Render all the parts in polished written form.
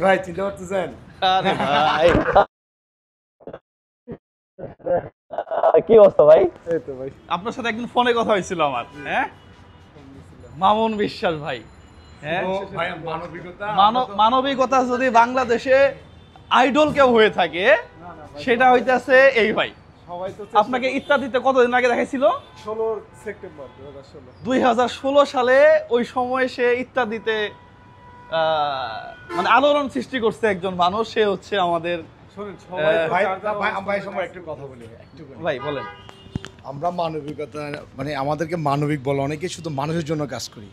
ভাই চিন্তা করতেছেন? আরে ভাই কি অবস্থা ভাই? এই তো ভাই আপনার সাথে একদিন ফোনে কথা হয়েছিল আমার, হ্যাঁ? মামুন বিশ্বাস ভাই, হ্যাঁ? ভাই মানবিকতা মানবিকতা যদি বাংলাদেশে আইডল কেউ হয়ে থাকে সেটা হইতেছে এই ভাই। সবাই তো আপনাকে ইত্যাদিতে কতদিন আগে দেখাইছিল? 16 সেপ্টেম্বর 2016 2016 সালে ওই সময় সে ইত্যাদিতে মানে আলোড়ন সৃষ্টি করছে একজন মানুষ, সে হচ্ছে আমাদের। শুনুন সবাই ভাই ভাই ভাই সময় একটু কথা বলি একটু ভাই বলেন। আমরা মানবিকতা মানে আমাদেরকে মানবিক বলে অনেকে শুধু মানুষের জন্য কাজ করি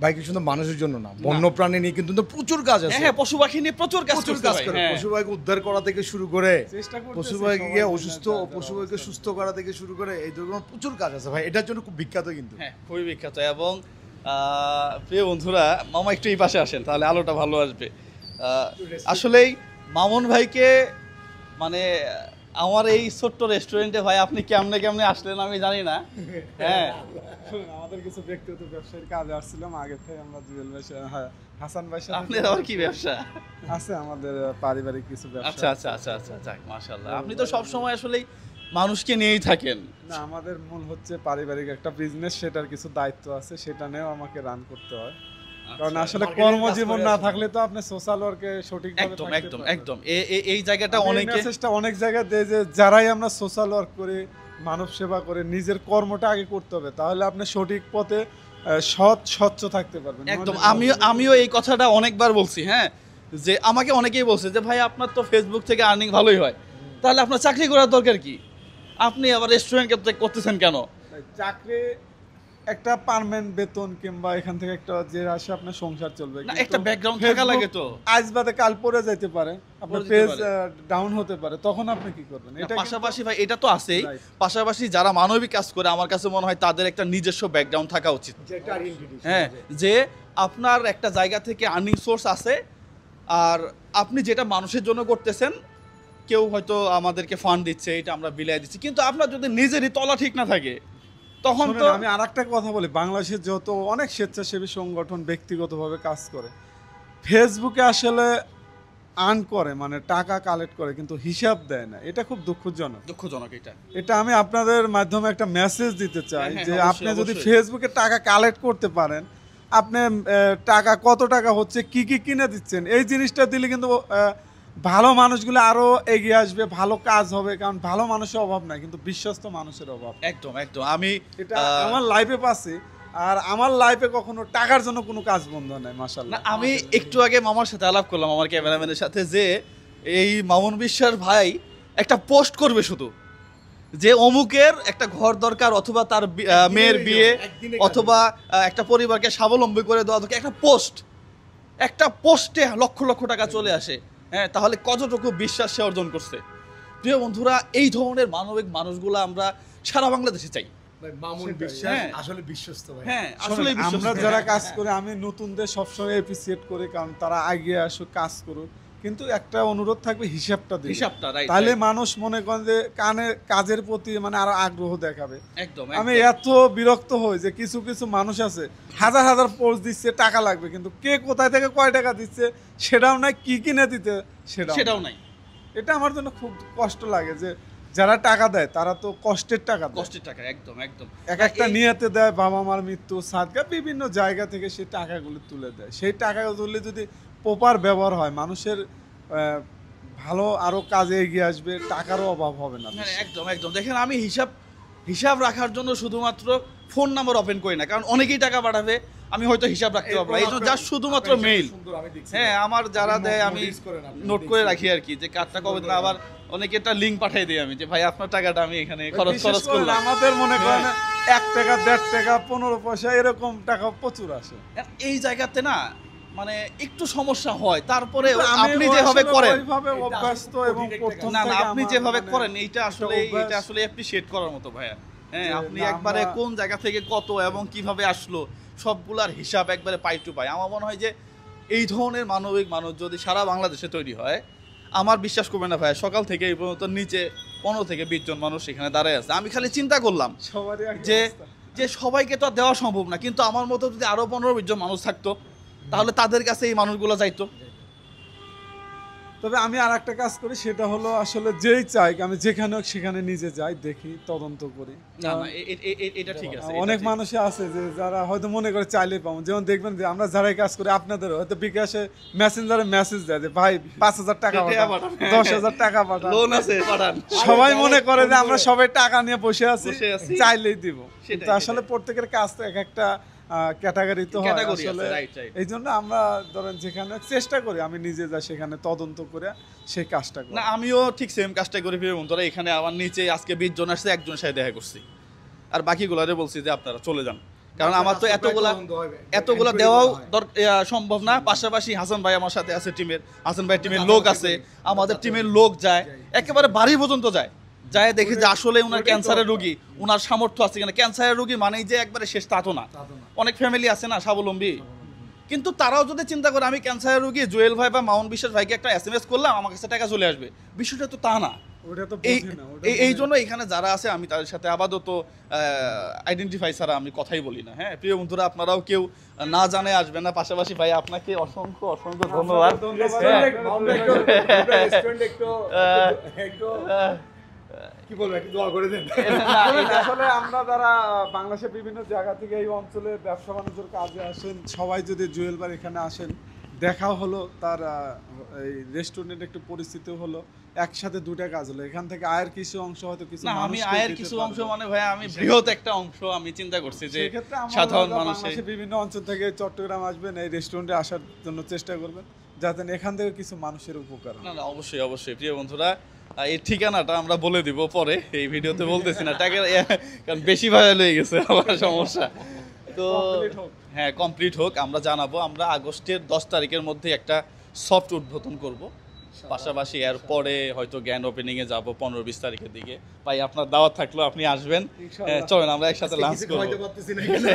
ভাই, কি শুধু মানুষের জন্য না, বন্যপ্রাণী নিয়ে কিন্তু প্রচুর কাজ আছে। হ্যাঁ, পশু পাখি নিয়ে প্রচুর কাজ করে, পশু পাখিকে উদ্ধার করা থেকে শুরু করে পশু পাখিকে পশু পাখিকে সুস্থ করা থেকে শুরু করে এই ধরনের প্রচুর কাজ আছে ভাই, এটার জন্য খুব বিখ্যাত কিন্তু। হ্যাঁ, খুবই বিখ্যাত। এবং প্রিয় বন্ধুরা, মামা একটু এই পাশে আসেন, তাহলে আলোটা ভালো আসবে। আসলেই মামুন ভাইকে মানে আমার এই ছোট্ট রেস্টুরেন্টে ভাই আপনি কেমনে কেমনে আসলেন আমি জানি না। হ্যাঁ, আমাদের কিছু ব্যক্তিগত ব্যবসায়িক কাজে আসছিলাম আগে থেকে। আমরা জুয়েল ভাই, হাসান ভাই সাথে আপনার আবার কি ব্যবসা আছে? আমাদের পারিবারিক কিছু ব্যবসা। আচ্ছা আচ্ছা আচ্ছা আচ্ছা, যাক মাশাআল্লাহ। আপনি তো সব সময় আসলেই মানুষকে নিয়েই থাকেন। না, আমাদের মূল হচ্ছে পারিবারিক একটা বিজনেস, সেটার কিছু দায়িত্ব আছে, সেটা নিয়েও আমাকে রান করতে হয়। কারণ আসলে কর্মজীবন না থাকলে তো আপনি সোশ্যাল ওয়ার্কে সঠিকভাবে একদম থাকতে একদম পারবেন না। একদম এই জায়গাটা অনেকে মেসেজটা অনেক জায়গায় দেয় যে যারাই আমরা সোশ্যাল ওয়ার্ক করি, মানব সেবা করে, নিজের কর্মটা আগে করতে হবে, তাহলে আপনি সঠিক পথে সৎ স্বচ্ছ থাকতে পারবেন। একদম। আমিও এই কথাটা অনেকবার বলছি, হ্যাঁ, যে আমাকে অনেকেই বলছে যে ভাই আপনার তো ফেসবুক থেকে আর্নিং ভালোই হয়, তাহলে আপনার চাকরি করার দরকার কি, আপনি আবার রেস্টুরেন্ট করতেছেন কেন? চাকরি একটা পার্মানেন্ট বেতন কিংবা এখান থেকে একটা যে আসে আপনার সংসার চলবে, না, একটা ব্যাকগ্রাউন্ড থাকা লাগে তো। আজ বাদে কাল পরে যাইতে পারে, আপনার পেজ ডাউন হতে পারে, তখন আপনি কি করবেন? এটা পাশাপাশি ভাই এটা তো আছেই, পাশাপাশি যারা মানবিক কাজ করে আমার কাছে মনে হয় তাদের একটা নিজস্ব ব্যাকগ্রাউন্ড থাকা উচিত। হ্যাঁ, যে আপনার একটা জায়গা থেকে আর্নিং সোর্স আছে, আর আপনি যেটা মানুষের জন্য করতেছেন, কেউ হয়তো আমাদেরকে ফান্ড দিচ্ছে, এটা আমরা বিলাই দিচ্ছি, কিন্তু আপনার যদি নিজেরই তলা ঠিক না থাকে তখন তো। আমি আরেকটা কথা বলি, বাংলাদেশের যত অনেক স্বেচ্ছাসেবী সংগঠন ব্যক্তিগতভাবে কাজ করে, ফেসবুকে আসলে আর্ন করে, মানে টাকা কালেক্ট করে, কিন্তু হিসাব দেয় না। এটা খুব দুঃখজনক। এটা আমি আপনাদের মাধ্যমে একটা মেসেজ দিতে চাই যে আপনি যদি ফেসবুকে টাকা কালেক্ট করতে পারেন, আপনি টাকা কত টাকা হচ্ছে, কি কি কিনে দিচ্ছেন, এই জিনিসটা দিলে কিন্তু ভালো মানুষগুলো আরো এগিয়ে আসবে, ভালো কাজ হবে। কারণ ভালো মানুষের অভাব নাই, কিন্তু বিশ্বস্ত মানুষের অভাব। একদম একদম। আমি এটা আমার লাইফে পাচ্ছি, আর আমার লাইফে কখনো টাকার জন্য কোনো কাজ বন্ধ নাই, মাশাআল্লাহ। আমি একটু আগে মামার সাথে আলাপ করলাম, আমার ক্যামেরাম্যানের সাথে, যে এই মামুন বিশ্বাস ভাই একটা পোস্ট করবে শুধু যে অমুকের একটা ঘর দরকার, অথবা তার মেয়ের বিয়ে, অথবা একটা পরিবারকে স্বাবলম্বী করে দেওয়া দরকার, একটা পোস্টে লক্ষ লক্ষ টাকা চলে আসে। হ্যাঁ, তাহলে কতটুকু বিশ্বাস সে অর্জন করছে। প্রিয় বন্ধুরা, এই ধরনের মানবিক মানুষগুলো আমরা সারা বাংলাদেশে চাই। আসলে বিশ্বস্ত ভাই। হ্যাঁ, আসলে আমরা যারা কাজ করে, আমি নতুনদের সবসময় এপ্রিসিয়েট করি, কারণ তারা এগিয়ে আসুক, কাজ করুক, কিন্তু একটা অনুরোধ থাকবে, হিসাবটা তাহলে মানুষ মনে করেন যে কাজের প্রতি মানে আরো আগ্রহ দেখাবে। একদম। আমি এত বিরক্ত হই যে কিছু কিছু মানুষ আছে হাজার হাজার পোস্ট দিচ্ছে, টাকা লাগবে, কিন্তু কে কোথায় থেকে কয় টাকা দিচ্ছে সেটাও নাই, কি কিনে দিতে সেটাও নাই। এটা আমার জন্য খুব কষ্ট লাগে যে যারা টাকা দেয় তারা তো কষ্টের টাকা। একদম একদম। একটা নিয়তে দেয়, বাবা মার মৃত্যু, সাদকা, বিভিন্ন জায়গা থেকে সেই টাকাগুলো তুলে দেয়। সেই টাকাগুলো তুললে যদি প্রপার ব্যবহার হয়, মানুষের ভালো আরো কাজে এগিয়ে আসবে, টাকারও অভাব হবে না। একদম একদম। দেখেন, আমি হিসাব রাখার জন্য শুধুমাত্র ফোন নাম্বার ওপেন করি না, কারণ অনেকেই টাকা পাঠাবে, আমি হয়তো হিসাব রাখতে পারবো না, এই জন্য জাস্ট শুধুমাত্র মেইল। হ্যাঁ, আমার যারা দেয় আমি নোট করে রাখি আর কি, যে কার্ডটা কবে দেবে। আবার অনেকে একটা লিঙ্ক পাঠিয়ে দিই আমি, যে ভাই আপনার টাকাটা আমি এখানে খরচ করলাম। আমাদের মনে করেন 1 টাকা 1.5 টাকা 15 পয়সা এরকম টাকা প্রচুর আসে। এই জায়গাতে না মানে একটু সমস্যা হয়, তারপরে আপনি যেভাবে করেন, আপনি যেভাবে করেন, এটা আসলে অ্যাপ্রিশিয়েট করার মতো ভাইয়া। হ্যাঁ, আপনি একবারে কোন জায়গা থেকে কত এবং কিভাবে আসলো সবগুলার হিসাব একবারে পাই টু পাই। আমার মনে হয় যে এই ধরনের মানবিক মানুষ যদি সারা বাংলাদেশে তৈরি হয়, আমার বিশ্বাস করবে না ভাইয়া, সকাল থেকে এই পর্যন্ত নিচে 15 থেকে 20 জন মানুষ এখানে দাঁড়ায় আছে। আমি খালি চিন্তা করলাম যে সবাইকে তো আর দেওয়া সম্ভব না, কিন্তু আমার মতো যদি আরো 15-20 জন মানুষ থাকতো, তাহলে তাদের কাছে এই মানুষগুলো যাইতো। তবে আমি আর একটা কাজ করি, সেটা হলো আসলে যেই চাই আমি যেখানে হোক সেখানে নিজে যাই, দেখি, তদন্ত করি। না না এটা ঠিক আছে। অনেক মানুষই আছে যে যারা হয়তো মনে করে চাইলে পাবো, যেমন দেখবেন যে আমরা যারাই কাজ করি আপনাদের হয়তো বিকাশে মেসেঞ্জারে মেসেজ দেয় যে ভাই 5,000 টাকা পাঠান, 10,000 টাকা পাঠান, লোন আছে পাঠান। সবাই মনে করে যে আমরা সবাই টাকা নিয়ে বসে আছি, বসে আছি। চাইলেই দিব। সেটাই, কিন্তু আসলে প্রত্যেকের কাজ তো এক একটা ক্যাটাগরি তো হয় Category আসলে। আছে, right, right. এই জন্য আমরা ধরেন যেখানে চেষ্টা করি আমি নিজে যাই সেখানে তদন্ত করে সেই কাজটা করি। না আমিও ঠিক সেম কাজটাই করি প্রিয় বন্ধুরা। এখানে আমার নিচে আজকে 20 জন আসছে, একজনের সাথে দেখা করছি, আর বাকিগুলারে বলছি যে আপনারা চলে যান, কারণ আমার তো এতগুলা দেওয়াও সম্ভব না। পাশাপাশি হাসান ভাই আমার সাথে আছে টিমের, হাসান ভাই টিমের লোক আছে, আমাদের টিমের লোক যায় একেবারে বাড়ি পর্যন্ত যায় দেখি যে আসলে উনার ক্যান্সারের রোগী, উনার সামর্থ্য আছে কিনা। ক্যান্সারের রোগী মানেই যে একবারে শেষ তা তো না, অনেক ফ্যামিলি আছে না স্বাবলম্বী, কিন্তু তারাও যদি চিন্তা করে আমি ক্যান্সারের রোগী জুয়েল ভাই বা মাউন বিশ্বাস ভাইকে একটা SMS করলাম আমার কাছে টাকা চলে আসবে, বিষয়টা তো তা না। ওটা তো এই বুঝি না, ওটা এই জন্য এখানে যারা আছে আমি তাদের সাথে আপাতত আইডেন্টিফাই ছাড়া আমি কথাই বলি না। হ্যাঁ প্রিয় বন্ধুরা, আপনারাও কেউ না জানে আসবেন না। পাশাপাশি ভাই আপনাকে অসংখ্য অসংখ্য ধন্যবাদ। কি বলবো, একটু দোয়া করে দেন। আসলে আমরা যারা বাংলাদেশের বিভিন্ন জায়গা থেকে এই অঞ্চলে ব্যবসা বাণিজ্যের কাজে আসেন, সবাই যদি জুয়েল বার এখানে আসেন, দেখা হলো, তার এই রেস্টুরেন্ট একটু পরিচিতি হলো, একসাথে দুটা কাজ হলো, এখান থেকে আয়ের কিছু অংশ হয়তো কিছু না আমি মানুষকে আয়ের দিতে কিছু পারবো। অংশ মানে ভাই আমি বৃহৎ একটা অংশ আমি চিন্তা করছি যে সেক্ষেত্রে আমরা সাধারণ যারা মানুষের বাংলাদেশের বিভিন্ন অঞ্চল থেকে চট্টগ্রাম আসবেন, এই রেস্টুরেন্টে আসার জন্য চেষ্টা করবেন, যাতে এখান থেকে কিছু মানুষের উপকার হয়। না না অবশ্যই অবশ্যই প্রিয় বন্ধুরা, এই ঠিকানাটা আমরা বলে দিব পরে, এই ভিডিওতে বলতেছি না টাকা, কারণ বেশি ভাইরাল হয়ে গেছে আমার সমস্যা। তো Complete হোক। হ্যাঁ কমপ্লিট হোক, আমরা জানাবো। আমরা আগস্টের 10 তারিখের মধ্যে একটা সফট উদ্বোধন করব, পাশাপাশি এর পরে হয়তো গ্র্যান্ড ওপেনিং এ যাব 15-20 তারিখের দিকে। ভাই আপনার দাওয়াত থাকলো, আপনি আসবেন, ইনশাআল্লাহ। চলেন আমরা একসাথে লাঞ্চ কিছু করব। খাওয়াইতে পারতেছি না এখানে।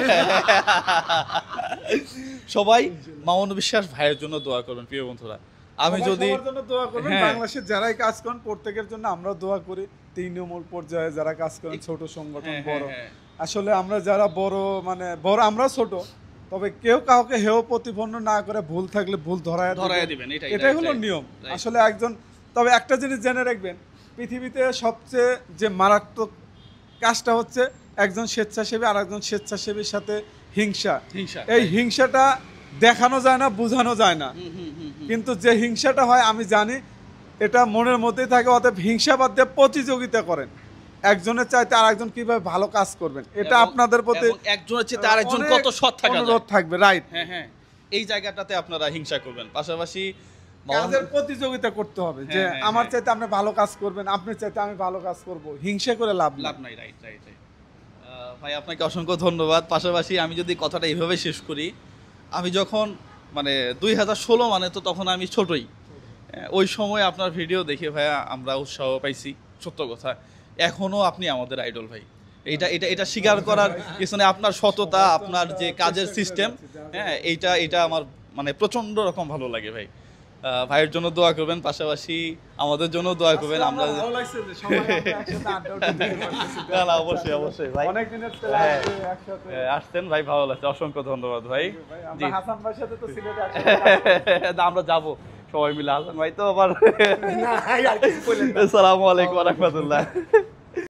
সবাই মামুন বিশ্বাস ভাইয়ের জন্য দোয়া করবেন প্রিয় বন্ধুরা। আমি সবাই যদি সবার জন্য দোয়া করবেন, হ্যাঁ। বাংলাদেশের যারাই কাজ করেন প্রত্যেকের জন্য আমরা দোয়া করি। তৃণমূল পর্যায়ে যারা কাজ করেন, ছোট সংগঠন, হ্যাঁ, বড়, হ্যাঁ। আসলে আমরা যারা বড় মানে বড়, আমরা ছোট, তবে কেউ কাউকে হেয় প্রতিপন্ন না করে, ভুল থাকলে ভুল ধরায় দিবেন, এটাই হলো right, নিয়ম। right. আসলে একজন, তবে একটা জিনিস জেনে রাখবেন, পৃথিবীতে সবচেয়ে যে মারাত্মক কাজটা হচ্ছে একজন স্বেচ্ছাসেবী আর একজন স্বেচ্ছাসেবীর সাথে হিংসা। হিংসা। এই হিংসাটা দেখানো যায় না, বোঝানো যায় না, কিন্তু যে হিংসাটা হয় আমি জানি এটা মনের মধ্যেই থাকে। অতএব হিংসা বাদ দিয়ে প্রতিযোগিতা করেন, একজনের চাইতে আর একজন কিভাবে ভালো কাজ করবেন, এটা এবং- আপনাদের প্রতি এবং একজনের চেয়ে তার একজন অনেক কত সৎ থাকা যায়। অনুরোধ থাকবে, রাইট। হ্যাঁ হ্যাঁ, এই জায়গাটাতে আপনারা হিংসা করবেন। পাশাপাশি মামুন- কাজের প্রতিযোগিতা করতে হবে যে হ্যাঁ, হ্যাঁ, আমার হ্যাঁ। চাইতে আপনি ভালো কাজ করবেন, আপনি চাইতে আমি ভালো কাজ করব, হিংসা করে লাভ লাভ নাই, রাইট রাইট রাইট। ভাই আপনাকে অসংখ্য ধন্যবাদ। পাশাপাশি আমি যদি কথাটা এইভাবে শেষ করি, আমি যখন মানে 2016 মানে তো তখন আমি ছোটই, ওই সময় আপনার ভিডিও দেখে ভাইয়া আমরা উৎসাহ পাইছি, সত্য কথা। এখনো আপনি আমাদের আইডল ভাই, এটা এটা এটা স্বীকার করার পিছনে আপনার সততা, আপনার যে কাজের সিস্টেম, হ্যাঁ এইটা আমার মানে প্রচন্ড রকম ভালো লাগে ভাই। ভাইয়ের জন্য দোয়া করবেন, পাশাপাশি আমাদের জন্য দোয়া করবেন। আমরা ভালো লাগছে যে সবাই আমরা একসাথে আড্ডা দিতে পারতেছি। না না অবশ্যই অবশ্যই ভাই, অনেক দিনের ছেলে হ্যাঁ। আসছে একসাথে। আসতেন ভাই, ভালো লাগছে, অসংখ্য ধন্যবাদ ভাই। ভাই, জি। আমরা হাসান ভাইয়ের সাথে তো সিলেটে একসাথে আমরা যাবো সবাই মিলে, হাসান ভাই তো আবার না, আর কিছু বললেন না। আসসালামু আলাইকুম ওয়া রাহমাতুল্লাহ।